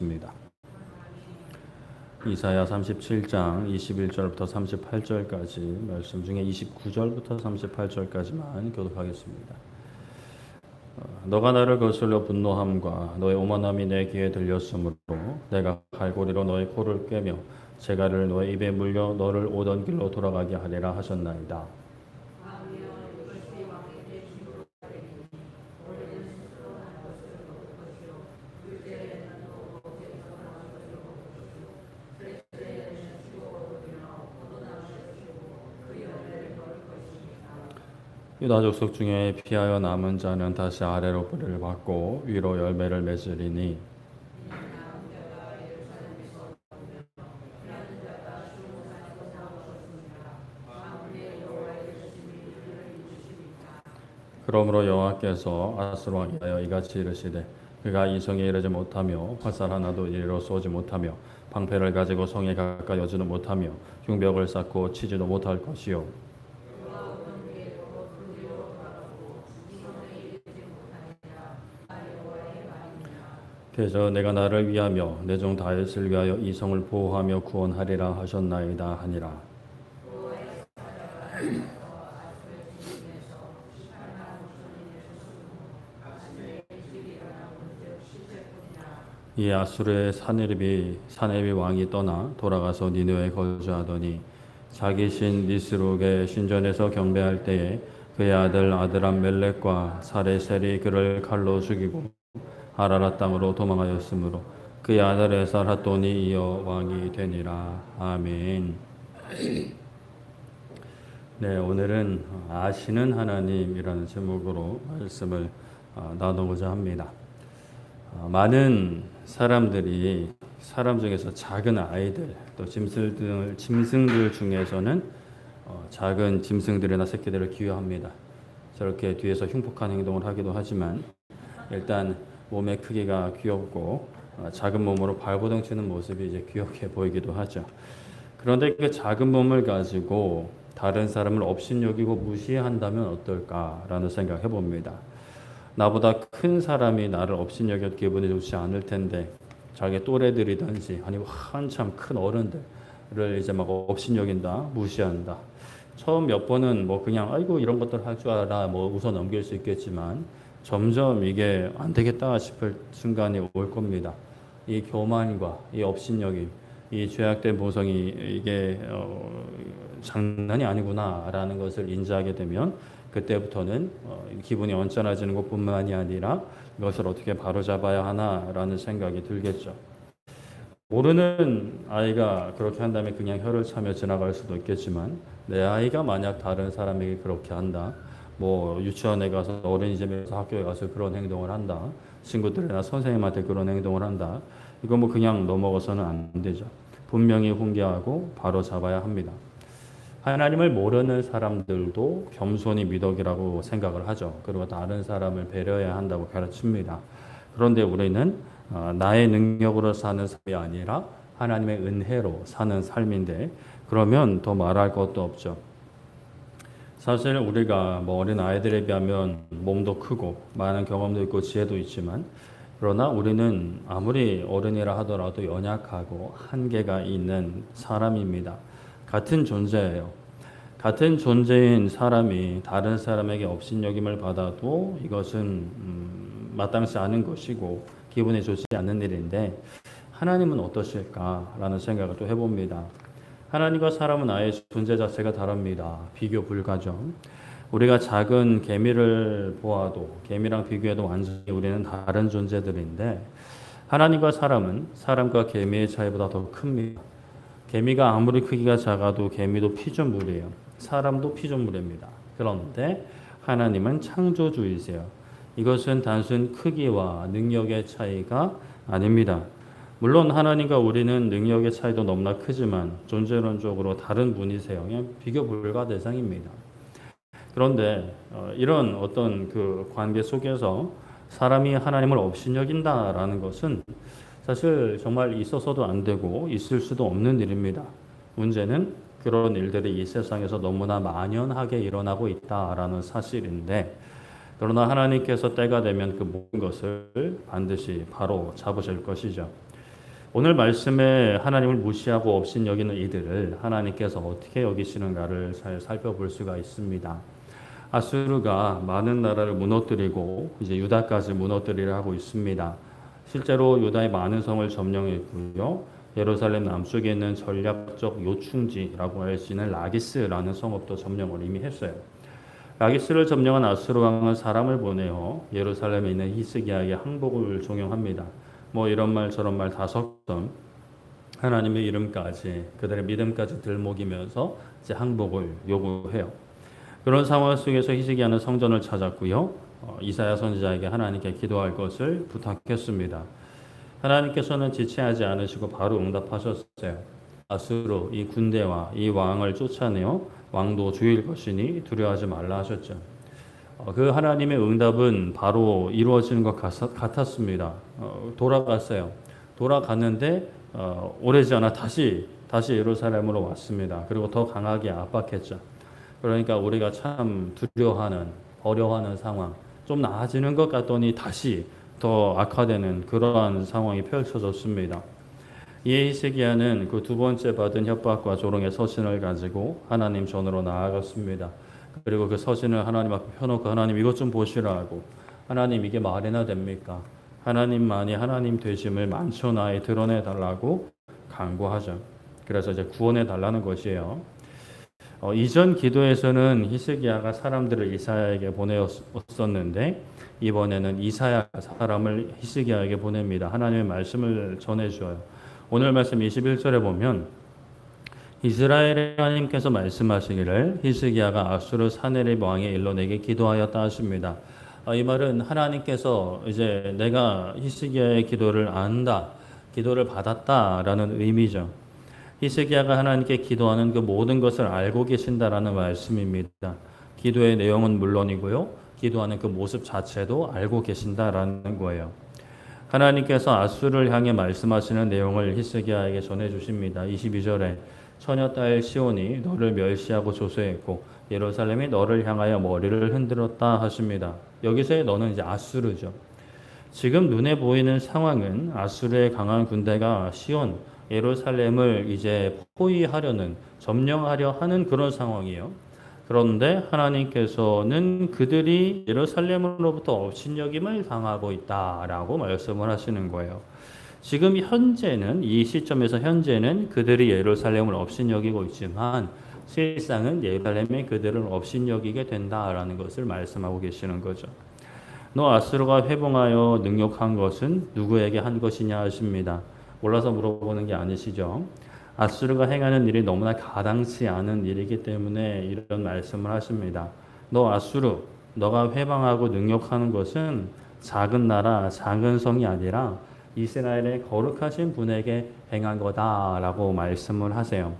하겠습니다. 이사야 37장 21절부터 38절까지 말씀 중에 29절부터 38절까지만 교독하겠습니다. 너가 나를 거슬러 분노함과 너의 오만함이 내 귀에 들렸으므로 내가 갈고리로 너의 코를 꿰며 재갈을 너의 입에 물려 너를 오던 길로 돌아가게 하리라 하셨나이다. 유다 족속 중에 피하여 남은 자는 다시 아래로 뿌리를 받고 위로 열매를 맺으리니 그러므로 여호와께서 아스로 왕에 하여 이같이 이르시되 그가 이 성에 이르지 못하며 화살 하나도 이리로 쏘지 못하며 방패를 가지고 성에 가까이 오지도 못하며 흉벽을 쌓고 치지도 못할 것이요 그래서 내가 나를 위하며 내 종 다윗을 위하여 이 성을 보호하며 구원하리라 하셨나이다 하니라. 이 아수르의 사네립이 왕이 떠나 돌아가서 니느웨에 거주하더니 자기 신 니스룩의 신전에서 경배할 때에 그의 아들 아드람 멜렉과 사레셀이 그를 칼로 죽이고 아라라 땅으로 도망하였으므로 그의 아들 에살핫돈이 이어 왕이 되니라. 아멘. 네, 오늘은 아시는 하나님이라는 제목으로 말씀을 나누고자 합니다. 많은 사람들이 사람 중에서 작은 아이들 또 짐승들 중에서는 작은 짐승들이나 새끼들을 귀여합니다. 저렇게 뒤에서 흉폭한 행동을 하기도 하지만 일단 몸의 크기가 귀엽고 작은 몸으로 발버둥 치는 모습이 이제 귀엽게 보이기도 하죠. 그런데 그 작은 몸을 가지고 다른 사람을 업신여기고 무시한다면 어떨까라는 생각을 해봅니다. 나보다 큰 사람이 나를 업신여겨 기분이 좋지 않을 텐데 자기 또래들이든지 아니면 한참 큰 어른들을 이제 막 업신여긴다, 무시한다. 처음 몇 번은 뭐 그냥 아이고 이런 것들 할 줄 알아 뭐 웃어 넘길 수 있겠지만 점점 이게 안 되겠다 싶을 순간이 올 겁니다. 이 교만과 이 업신여김, 이 죄악된 모성이 이게 장난이 아니구나라는 것을 인지하게 되면 그때부터는 기분이 언짢아지는 것뿐만이 아니라 이것을 어떻게 바로잡아야 하나라는 생각이 들겠죠. 모르는 아이가 그렇게 한다면 그냥 혀를 차며 지나갈 수도 있겠지만 내 아이가 만약 다른 사람에게 그렇게 한다. 뭐 유치원에 가서 어린이집에서 학교에 가서 그런 행동을 한다. 친구들이나 선생님한테 그런 행동을 한다. 이거 뭐 그냥 넘어가서는 안 되죠. 분명히 훈계하고 바로 잡아야 합니다. 하나님을 모르는 사람들도 겸손이 미덕이라고 생각을 하죠. 그리고 다른 사람을 배려해야 한다고 가르칩니다. 그런데 우리는 나의 능력으로 사는 삶이 아니라 하나님의 은혜로 사는 삶인데 그러면 더 말할 것도 없죠. 사실 우리가 뭐 어린 아이들에 비하면 몸도 크고 많은 경험도 있고 지혜도 있지만 그러나 우리는 아무리 어른이라 하더라도 연약하고 한계가 있는 사람입니다. 같은 존재예요. 같은 존재인 사람이 다른 사람에게 업신여김을 받아도 이것은 마땅치 않은 것이고 기분이 좋지 않는 일인데 하나님은 어떠실까라는 생각을 또 해봅니다. 하나님과 사람은 아예 존재 자체가 다릅니다. 비교 불가죠. 우리가 작은 개미를 보아도 개미랑 비교해도 완전히 우리는 다른 존재들인데 하나님과 사람은 사람과 개미의 차이보다 더 큽니다. 개미가 아무리 크기가 작아도 개미도 피조물이에요. 사람도 피조물입니다. 그런데 하나님은 창조주이세요. 이것은 단순 크기와 능력의 차이가 아닙니다. 물론 하나님과 우리는 능력의 차이도 너무나 크지만 존재론적으로 다른 분이세요. 그냥 비교 불가 대상입니다. 그런데 이런 어떤 그 관계 속에서 사람이 하나님을 업신여긴다라는 것은 사실 정말 있어서도 안 되고 있을 수도 없는 일입니다. 문제는 그런 일들이 이 세상에서 너무나 만연하게 일어나고 있다라는 사실인데 그러나 하나님께서 때가 되면 그 모든 것을 반드시 바로 잡으실 것이죠. 오늘 말씀에 하나님을 무시하고 업신여기는 이들을 하나님께서 어떻게 여기시는가를 잘 살펴볼 수가 있습니다. 아수르가 많은 나라를 무너뜨리고 이제 유다까지 무너뜨리려 하고 있습니다. 실제로 유다의 많은 성을 점령했고요. 예루살렘 남쪽에 있는 전략적 요충지라고 할 수 있는 라기스라는 성읍도 점령을 이미 했어요. 라기스를 점령한 아수르 왕은 사람을 보내어 예루살렘에 있는 히스기야에게 항복을 종용합니다. 뭐 이런 말 저런 말 다 섞던 하나님의 이름까지 그들의 믿음까지 들먹이면서 이제 항복을 요구해요. 그런 상황 속에서 히스기야는 성전을 찾았고요. 이사야 선지자에게 하나님께 기도할 것을 부탁했습니다. 하나님께서는 지체하지 않으시고 바로 응답하셨어요. 아수르 이 군대와 이 왕을 쫓아내어 왕도 죽일 것이니 두려워하지 말라 하셨죠. 그 하나님의 응답은 바로 이루어지는 것 같았습니다. 돌아갔어요. 돌아갔는데 오래지 않아 다시 예루살렘으로 왔습니다. 그리고 더 강하게 압박했죠. 그러니까 우리가 참 두려워하는 어려워하는 상황 좀 나아지는 것 같더니 다시 더 악화되는 그러한 상황이 펼쳐졌습니다. 이에 히스기야는 그 두 번째 받은 협박과 조롱의 서신을 가지고 하나님 전으로 나아갔습니다. 그리고 그 서신을 하나님 앞에 펴놓고 하나님 이것 좀 보시라고 하나님 이게 말이나 됩니까? 하나님만이 하나님 되심을 만천하에 드러내 달라고 간구하죠. 그래서 이제 구원해 달라는 것이에요. 이전 기도에서는 히스기야가 사람들을 이사야에게 보내었었는데 이번에는 이사야가 사람을 히스기야에게 보냅니다. 하나님의 말씀을 전해줘요. 오늘 말씀 21절에 보면 이스라엘의 하나님께서 말씀하시기를 히스기야가 아수르 사네립 왕의 일로 내게 기도하였다 하십니다. 이 말은 하나님께서 이제 내가 히스기야의 기도를 안다, 기도를 받았다라는 의미죠. 히스기야가 하나님께 기도하는 그 모든 것을 알고 계신다라는 말씀입니다. 기도의 내용은 물론이고요. 기도하는 그 모습 자체도 알고 계신다라는 거예요. 하나님께서 아수르를 향해 말씀하시는 내용을 히스기야에게 전해 주십니다. 22절에 처녀 딸 시온이 너를 멸시하고 조소했고 예루살렘이 너를 향하여 머리를 흔들었다 하십니다. 여기서의 너는 이제 아수르죠. 지금 눈에 보이는 상황은 아수르의 강한 군대가 시온 예루살렘을 이제 포위하려는 점령하려 하는 그런 상황이에요. 그런데 하나님께서는 그들이 예루살렘으로부터 업신여김을 당하고 있다라고 말씀을 하시는 거예요. 지금 현재는 이 시점에서 현재는 그들이 예루살렘을 업신여기고 있지만 실상은 예루살렘이 그들을 업신여기게 된다라는 것을 말씀하고 계시는 거죠. 너 아수르가 회봉하여 능욕한 것은 누구에게 한 것이냐 하십니다. 몰라서 물어보는 게 아니시죠. 아수르가 행하는 일이 너무나 가당치 않은 일이기 때문에 이런 말씀을 하십니다. 너 아수르, 너가 회방하고 능욕하는 것은 작은 나라, 작은 성이 아니라 이스라엘의 거룩하신 분에게 행한 거다라고 말씀을 하세요.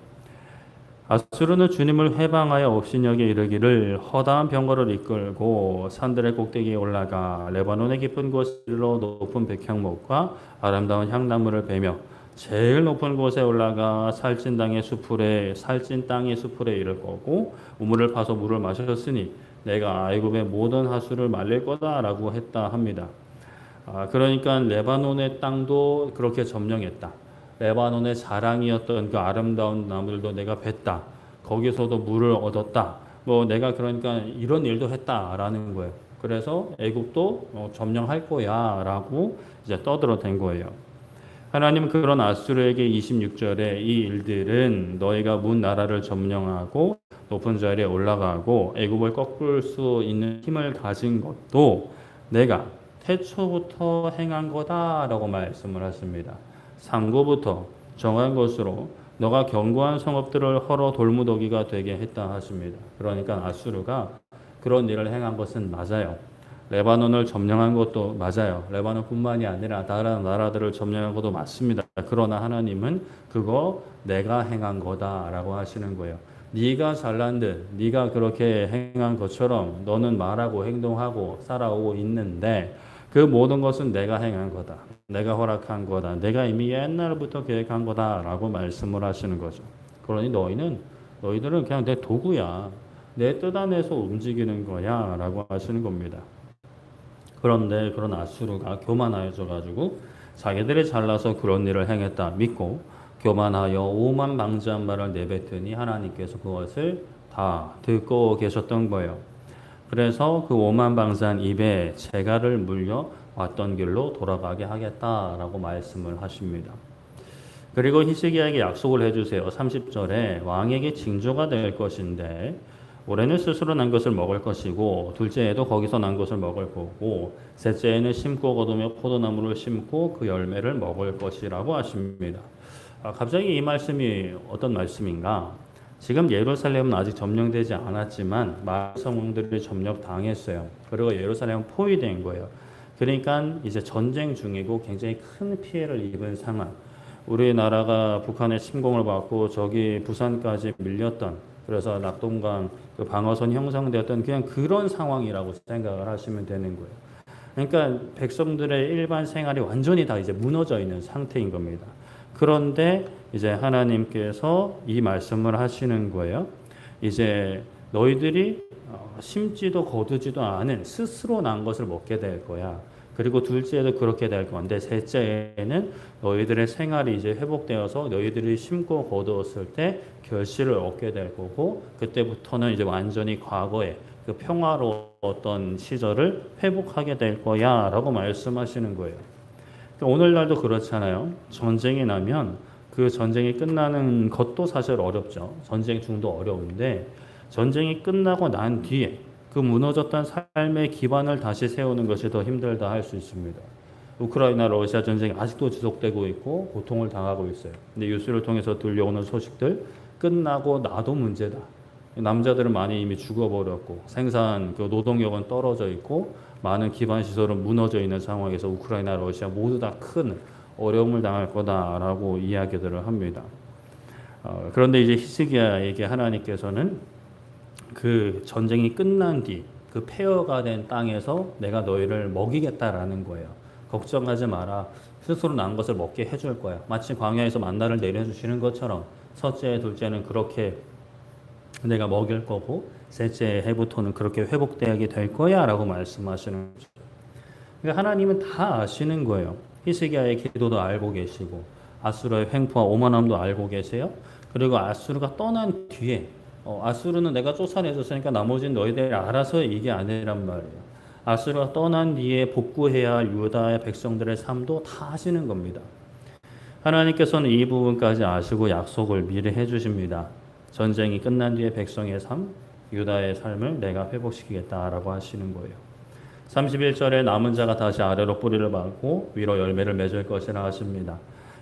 아수르는 주님을 회방하여 업신여기에 이르기를 허다한 병거를 이끌고 산들의 꼭대기에 올라가 레바논의 깊은 곳으로 높은 백향목과 아름다운 향나무를 베며 제일 높은 곳에 올라가 살찐 땅의 수풀에 이를 거고 우물을 파서 물을 마셨으니 내가 애굽의 모든 하수를 말릴 거다라고 했다 합니다. 그러니까 레바논의 땅도 그렇게 점령했다. 레바논의 자랑이었던 그 아름다운 나무들도 내가 뱄다. 거기서도 물을 얻었다. 뭐 내가 그러니까 이런 일도 했다라는 거예요. 그래서 애굽도 점령할 거야라고 이제 떠들어댄 거예요. 하나님은 그런 아수르에게 26절에 이 일들은 너희가 문 나라를 점령하고 높은 자리에 올라가고 애굽을 꺾을 수 있는 힘을 가진 것도 내가 태초부터 행한 거다라고 말씀을 하십니다. 상고부터 정한 것으로 너가 견고한 성읍들을 헐어 돌무더기가 되게 했다 하십니다. 그러니까 아수르가 그런 일을 행한 것은 맞아요. 레바논을 점령한 것도 맞아요. 레바논뿐만이 아니라 다른 나라들을 점령한 것도 맞습니다. 그러나 하나님은 그거 내가 행한 거다라고 하시는 거예요. 네가 잘난 듯 네가 그렇게 행한 것처럼 너는 말하고 행동하고 살아오고 있는데 그 모든 것은 내가 행한 거다. 내가 허락한 거다. 내가 이미 옛날부터 계획한 거다라고 말씀을 하시는 거죠. 그러니 너희들은 그냥 내 도구야. 내 뜻 안에서 움직이는 거야 라고 하시는 겁니다. 그런데 그런 아수르가 교만해져 가지고 자기들이 잘나서 그런 일을 행했다 믿고 교만하여 오만방자한 말을 내뱉으니 하나님께서 그것을 다 듣고 계셨던 거예요. 그래서 그 오만방자한 입에 재갈을 물려 왔던 길로 돌아가게 하겠다라고 말씀을 하십니다. 그리고 히스기야에게 약속을 해주세요. 30절에 왕에게 징조가 될 것인데 올해는 스스로 난 것을 먹을 것이고 둘째에도 거기서 난 것을 먹을 거고 셋째에는 심고 거두며 포도나무를 심고 그 열매를 먹을 것이라고 하십니다. 갑자기 이 말씀이 어떤 말씀인가? 지금 예루살렘은 아직 점령되지 않았지만 마을 성들이 점령당했어요. 그리고 예루살렘은 포위된 거예요. 그러니까 이제 전쟁 중이고 굉장히 큰 피해를 입은 상황. 우리나라가 북한의 침공을 받고 저기 부산까지 밀렸던 그래서 낙동강 그 방어선 형성되었던 그냥 그런 상황이라고 생각을 하시면 되는 거예요. 그러니까 백성들의 일반 생활이 완전히 다 이제 무너져 있는 상태인 겁니다. 그런데 이제 하나님께서 이 말씀을 하시는 거예요. 이제 너희들이 심지도 거두지도 않은 스스로 난 것을 먹게 될 거야. 그리고 둘째도 그렇게 될 건데 셋째에는 너희들의 생활이 이제 회복되어서 너희들이 심고 거두었을 때 결실을 얻게 될 거고 그때부터는 이제 완전히 과거의 그 평화로웠던 시절을 회복하게 될 거야라고 말씀하시는 거예요. 오늘날도 그렇잖아요. 전쟁이 나면 그 전쟁이 끝나는 것도 사실 어렵죠. 전쟁 중도 어려운데 전쟁이 끝나고 난 뒤에 그 무너졌던 삶의 기반을 다시 세우는 것이 더 힘들다 할 수 있습니다. 우크라이나 러시아 전쟁이 아직도 지속되고 있고 고통을 당하고 있어요. 근데 뉴스를 통해서 들려오는 소식들 끝나고 나도 문제다. 남자들은 많이 이미 죽어버렸고 생산 그 노동력은 떨어져 있고 많은 기반 시설은 무너져 있는 상황에서 우크라이나 러시아 모두 다 큰 어려움을 당할 거다라고 이야기들을 합니다. 그런데 이제 히스기야에게 하나님께서는 그 전쟁이 끝난 뒤 그 폐허가 된 땅에서 내가 너희를 먹이겠다라는 거예요. 걱정하지 마라. 스스로 난 것을 먹게 해줄 거야. 마치 광야에서 만나를 내려주시는 것처럼 첫째, 둘째는 그렇게 내가 먹일 거고 셋째 해부터는 그렇게 회복되게 될 거야 라고 말씀하시는 거죠. 그러니까 하나님은 다 아시는 거예요. 히스기야의 기도도 알고 계시고 아수르의 횡포와 오만함도 알고 계세요. 그리고 아수르가 떠난 뒤에 아수르는 내가 쫓아내줬으니까 나머지는 너희들이 알아서 이게 아니란 말이에요. 아수르가 떠난 뒤에 복구해야 할 유다의 백성들의 삶도 다 아시는 겁니다. 하나님께서는 이 부분까지 아시고 약속을 미리 해주십니다. 전쟁이 끝난 뒤에 백성의 삶, 유다의 삶을 내가 회복시키겠다라고 하시는 거예요. 31절에 남은 자가 다시 아래로 뿌리를 받고 위로 열매를 맺을 것이라 하십니다.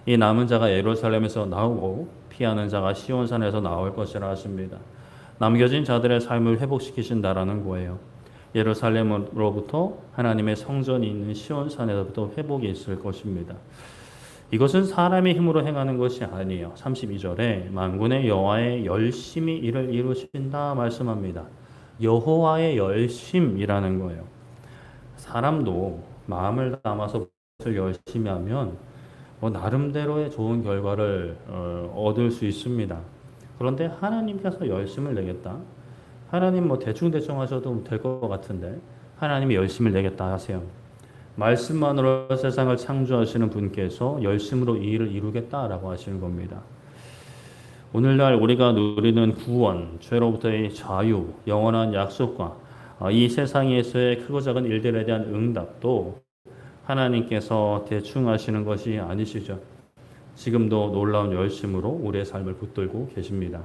이 남은 자가 예루살렘에서 나오고 피하는 자가 시온산에서 나올 것이라 하십니다. 남겨진 자들의 삶을 회복시키신다라는 거예요. 예루살렘으로부터 하나님의 성전이 있는 시온산에서부터 회복이 있을 것입니다. 이것은 사람의 힘으로 행하는 것이 아니에요. 32절에 만군의 여호와의 열심히 이를 이루신다 말씀합니다. 여호와의 열심이라는 거예요. 사람도 마음을 담아서 무엇을 열심히 하면 나름대로의 좋은 결과를 얻을 수 있습니다. 그런데 하나님께서 열심을 내겠다. 하나님 대충대충 하셔도 될 것 같은데 하나님이 열심을 내겠다 하세요. 말씀만으로 세상을 창조하시는 분께서 열심으로 이 일을 이루겠다라고 하시는 겁니다. 오늘날 우리가 누리는 구원, 죄로부터의 자유, 영원한 약속과 이 세상에서의 크고 작은 일들에 대한 응답도 하나님께서 대충 하시는 것이 아니시죠. 지금도 놀라운 열심으로 우리의 삶을 붙들고 계십니다.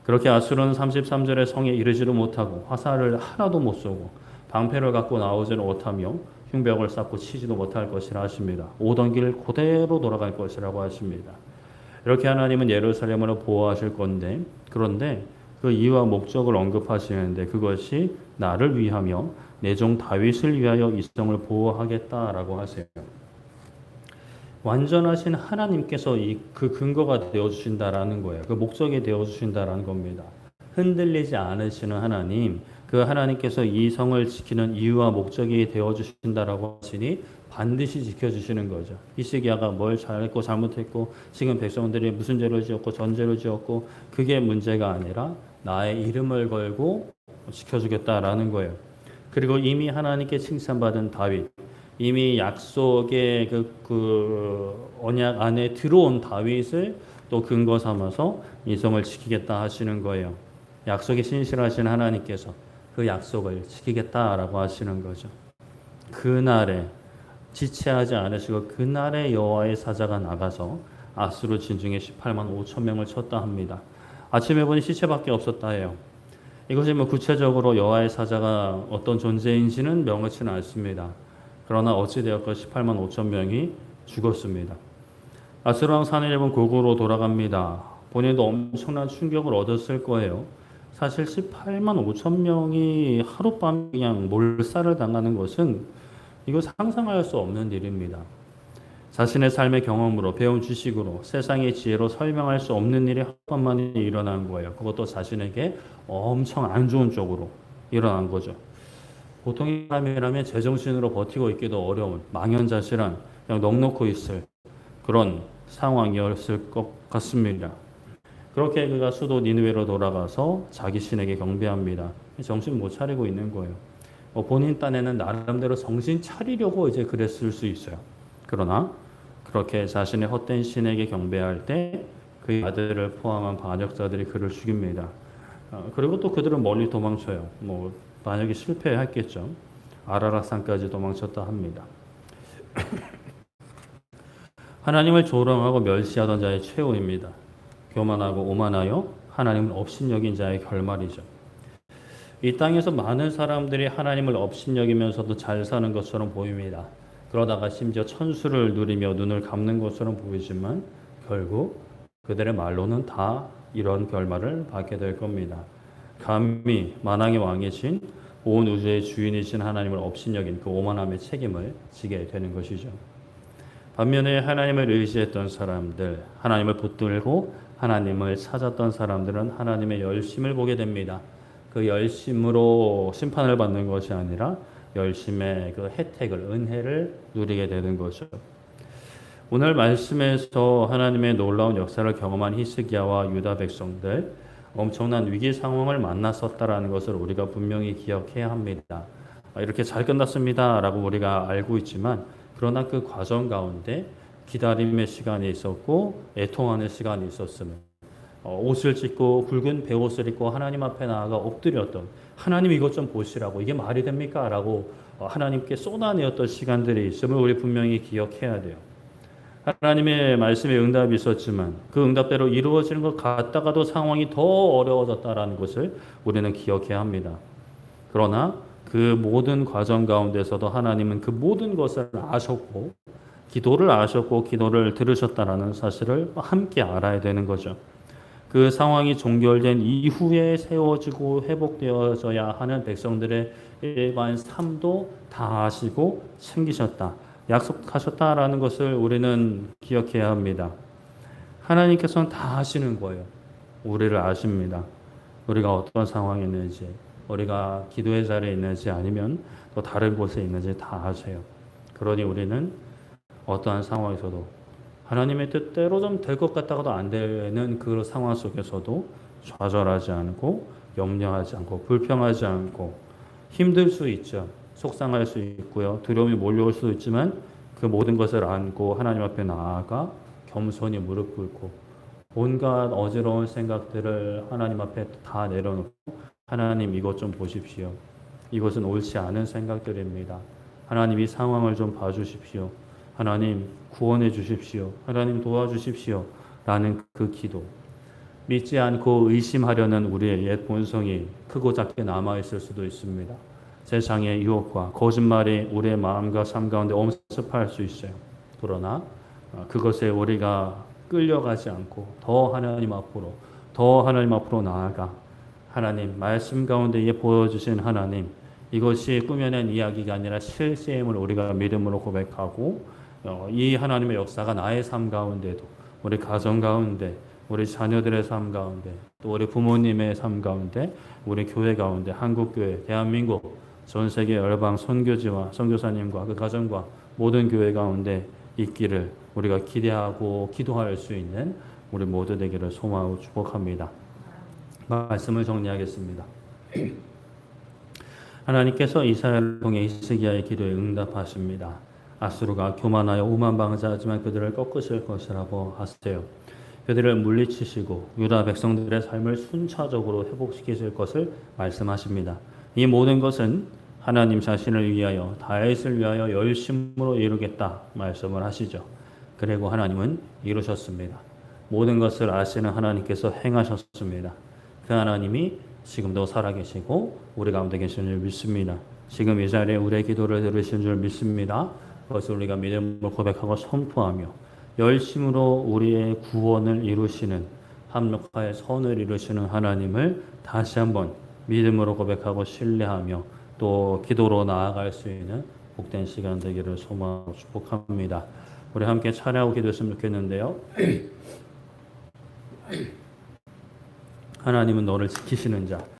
그렇게 아수르는 33절에 성에 이르지도 못하고 화살을 하나도 못 쏘고 방패를 갖고 나오지는 못하며 흉벽을 쌓고 치지도 못할 것이라 하십니다. 오던 길 그대로 돌아갈 것이라고 하십니다. 이렇게 하나님은 예루살렘을 보호하실 건데 그런데 그 이유와 목적을 언급하시는데 그것이 나를 위하며 내 종 다윗을 위하여 이 성을 보호하겠다라고 하세요. 완전하신 하나님께서 그 근거가 되어주신다라는 거예요. 그 목적이 되어주신다라는 겁니다. 흔들리지 않으시는 하나님, 그 하나님께서 이 성을 지키는 이유와 목적이 되어주신다라고 하시니 반드시 지켜주시는 거죠. 히스기야가 뭘 잘했고 잘못했고 지금 백성들이 무슨 죄를 지었고 전죄를 지었고 그게 문제가 아니라 나의 이름을 걸고 지켜주겠다라는 거예요. 그리고 이미 하나님께 칭찬받은 다윗, 이미 약속의 그 언약 안에 들어온 다윗을 또 근거 삼아서 이성을 지키겠다 하시는 거예요. 약속에 신실하신 하나님께서 그 약속을 지키겠다라고 하시는 거죠. 그날에 지체하지 않으시고 그날에 여호와의 사자가 나가서 아수르 진중에 18만 5천 명을 쳤다 합니다. 아침에 보니 시체밖에 없었다 해요. 이것이 구체적으로 여호와의 사자가 어떤 존재인지는 명확치는 않습니다. 그러나 어찌되었건 18만 5천 명이 죽었습니다. 아수르 왕 사내립은 고국으로 돌아갑니다. 본인도 엄청난 충격을 얻었을 거예요. 사실 18만 5천 명이 하룻밤 그냥 몰살을 당하는 것은 이거 상상할 수 없는 일입니다. 자신의 삶의 경험으로 배운 지식으로 세상의 지혜로 설명할 수 없는 일이 하룻밤만에 일어난 거예요. 그것도 자신에게 엄청 안 좋은 쪽으로 일어난 거죠. 보통 사람이라면 제정신으로 버티고 있기도 어려운 망연자실한 그냥 넋놓고 있을 그런 상황이었을 것 같습니다. 그렇게 그가 수도 니느웨로 돌아가서 자기 신에게 경배합니다. 정신 못 차리고 있는 거예요. 본인 딴에는 나름대로 정신 차리려고 이제 그랬을 수 있어요. 그러나 그렇게 자신의 헛된 신에게 경배할 때 그의 아들을 포함한 반역자들이 그를 죽입니다. 그리고 또 그들은 멀리 도망쳐요. 만약에 실패했겠죠. 아라랏산까지 도망쳤다 합니다. 하나님을 조롱하고 멸시하던 자의 최후입니다. 교만하고 오만하여 하나님을 업신여긴 자의 결말이죠. 이 땅에서 많은 사람들이 하나님을 업신여기면서도 잘 사는 것처럼 보입니다. 그러다가 심지어 천수를 누리며 눈을 감는 것처럼 보이지만 결국 그들의 말로는 다 이런 결말을 받게 될 겁니다. 감히 만왕의 왕이신 온 우주의 주인이신 하나님을 업신여긴 그 오만함의 책임을 지게 되는 것이죠. 반면에 하나님을 의지했던 사람들, 하나님을 붙들고 하나님을 찾았던 사람들은 하나님의 열심을 보게 됩니다. 그 열심으로 심판을 받는 것이 아니라 열심의 그 혜택을, 은혜를 누리게 되는 거죠. 오늘 말씀에서 하나님의 놀라운 역사를 경험한 히스기야와 유다 백성들, 엄청난 위기 상황을 만났었다라는 것을 우리가 분명히 기억해야 합니다. 이렇게 잘 끝났습니다 라고 우리가 알고 있지만, 그러나 그 과정 가운데 기다림의 시간이 있었고 애통하는 시간이 있었으면, 옷을 찢고 굵은 베옷을 입고 하나님 앞에 나아가 엎드렸던, 하나님 이것 좀 보시라고, 이게 말이 됩니까? 라고 하나님께 쏟아내었던 시간들이 있음을 우리 분명히 기억해야 돼요. 하나님의 말씀에 응답이 있었지만 그 응답대로 이루어지는 것 같다가도 상황이 더 어려워졌다라는 것을 우리는 기억해야 합니다. 그러나 그 모든 과정 가운데서도 하나님은 그 모든 것을 아셨고 기도를 아셨고 기도를 들으셨다라는 사실을 함께 알아야 되는 거죠. 그 상황이 종결된 이후에 세워지고 회복되어져야 하는 백성들의 일반 삶도 다 아시고 챙기셨다, 약속하셨다라는 것을 우리는 기억해야 합니다. 하나님께서는 다 아시는 거예요. 우리를 아십니다. 우리가 어떤 상황에 있는지, 우리가 기도의 자리에 있는지 아니면 또 다른 곳에 있는지 다 아세요. 그러니 우리는 어떠한 상황에서도 하나님의 뜻대로 좀 될 것 같다가도 안 되는 그 상황 속에서도 좌절하지 않고 염려하지 않고 불평하지 않고, 힘들 수 있죠. 속상할 수 있고요. 두려움이 몰려올 수도 있지만 그 모든 것을 안고 하나님 앞에 나아가 겸손히 무릎 꿇고 온갖 어지러운 생각들을 하나님 앞에 다 내려놓고, 하나님 이것 좀 보십시오. 이것은 옳지 않은 생각들입니다. 하나님 이 상황을 좀 봐주십시오. 하나님 구원해 주십시오. 하나님 도와주십시오. 라는 그 기도. 믿지 않고 의심하려는 우리의 옛 본성이 크고 작게 남아있을 수도 있습니다. 세상의 유혹과 거짓말이 우리의 마음과 삶 가운데 엄습할 수 있어요. 그러나 그것에 우리가 끌려가지 않고 더 하나님 앞으로 나아가 하나님 말씀 가운데 보여주신 하나님, 이것이 꾸며낸 이야기가 아니라 실제임을 우리가 믿음으로 고백하고, 이 하나님의 역사가 나의 삶 가운데도, 우리 가정 가운데, 우리 자녀들의 삶 가운데, 또 우리 부모님의 삶 가운데, 우리 교회 가운데, 한국교회, 대한민국, 전 세계 열방 선교지와 선교사님과 그 가정과 모든 교회 가운데 있기를 우리가 기대하고 기도할 수 있는 우리 모두 되기를 소망하고 축복합니다. 말씀을 정리하겠습니다. 하나님께서 이사야를 통해 히스기야의 기도에 응답하십니다. 아수르가 교만하여 오만방자하지만 그들을 꺾으실 것이라고 하세요. 그들을 물리치시고 유다 백성들의 삶을 순차적으로 회복시키실 것을 말씀하십니다. 이 모든 것은 하나님 자신을 위하여 다윗을 위하여 열심으로 이루겠다 말씀을 하시죠. 그리고 하나님은 이루셨습니다. 모든 것을 아시는 하나님께서 행하셨습니다. 그 하나님이 지금도 살아계시고 우리 가운데 계신 줄 믿습니다. 지금 이 자리에 우리의 기도를 들으신 줄 믿습니다. 그것을 우리가 믿음으로 고백하고 선포하며 열심으로 우리의 구원을 이루시는 합력하여 선을 이루시는 하나님을 다시 한번 믿음으로 고백하고 신뢰하며 또 기도로 나아갈 수 있는 복된 시간 되기를 소망하고 축복합니다. 우리 함께 찬양하고 기도했으면 좋겠는데요. 하나님은 너를 지키시는 자